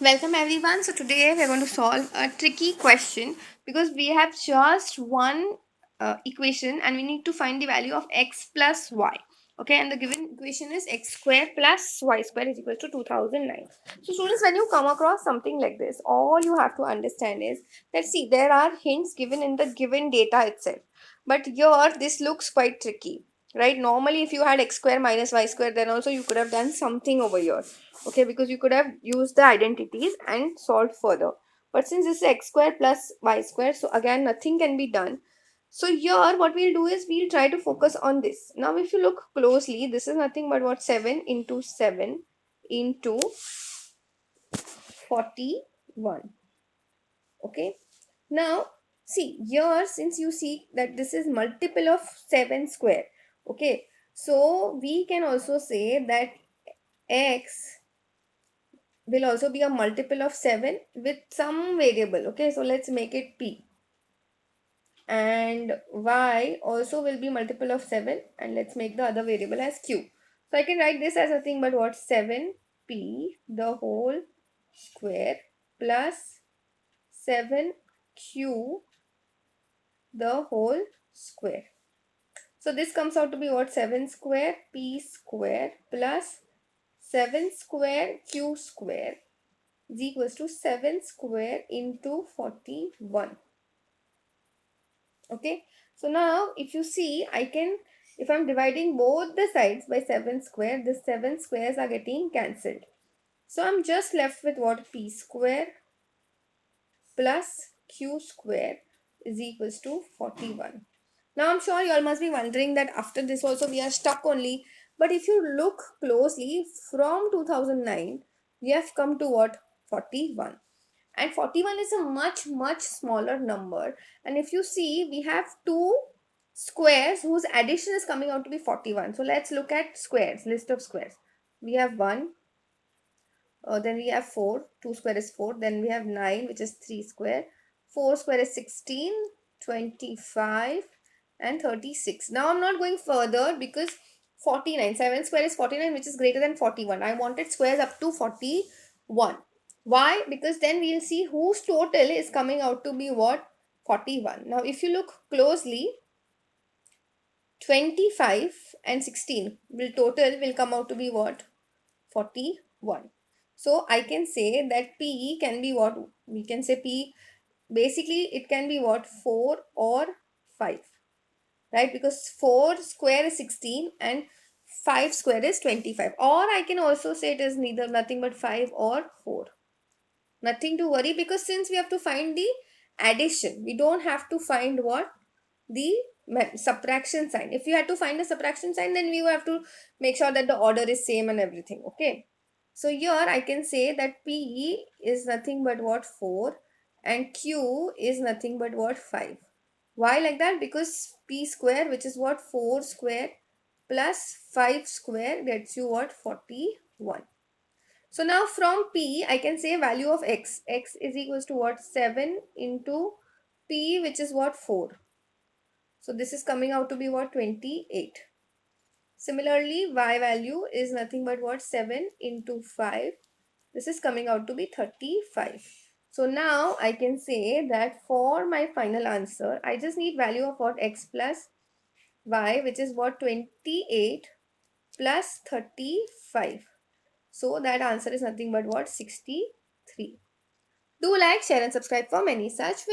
Welcome everyone. So today we're going to solve a tricky question because we have just one equation and we need to find the value of x plus y. Okay, and the given equation is x square plus y square is equal to 2009. So students, when you come across something like this, all you have to understand is that see, there are hints given in the given data itself. But here this looks quite tricky, right? Normally if you had x square minus y square, then also you could have done something over here, okay, because you could have used the identities and solved further. But since this is x square plus y square, so again nothing can be done. So here what we'll do is we'll try to focus on this. Now if you look closely, this is nothing but what, 7 into 7 into 41. Okay, now see here, since you see that this is multiple of 7 square, okay, so we can also say that x will also be a multiple of 7 with some variable. Okay, so let's make it p, and y also will be multiple of 7, and let's make the other variable as q. So I can write this as nothing but what, 7p the whole square plus 7q the whole square. So this comes out to be what, 7 square p square plus 7 square q square is equals to 7 square into 41. Okay, so now if you see, I can, if I'm dividing both the sides by 7 square, the 7 squares are getting cancelled. So I'm just left with what, p square plus q square is equals to 41. Now I'm sure you all must be wondering that after this also we are stuck only. But if you look closely, from 2009 we have come to what, 41, and 41 is a much smaller number. And if you see, we have two squares whose addition is coming out to be 41. So let's look at squares, list of squares. We have 1, then we have 4, 2 square is 4, then we have 9, which is 3 square, 4 square is 16, 25 and 36. Now I'm not going further because 49, 7 square is 49, which is greater than 41. I wanted squares up to 41. Why? Because then we'll see whose total is coming out to be what, 41. Now if you look closely, 25 and 16 will come out to be what, 41. So I can say that p can be what, we can say p, basically it can be what, 4 or 5, right? Because 4 square is 16 and 5 square is 25. Or I can also say it is neither, nothing but 5 or 4. Nothing to worry, because since we have to find the addition, we don't have to find what, the subtraction sign. If we had to find the subtraction sign, then we have to make sure that the order is same and everything. Okay, so here I can say that p is nothing but what, 4, and q is nothing but what, 5. Why like that? Because p square, which is what, 4 square plus 5 square, gets you what, 41. So now from p, I can say value of x. X is equals to what, 7 into p, which is what, 4. So this is coming out to be what, 28. Similarly, y value is nothing but what, 7 into 5. This is coming out to be 35. So now I can say that for my final answer, I just need value of what, x plus y, which is what, 28 plus 35. So that answer is nothing but what, 63. Do like, share and subscribe for many such videos.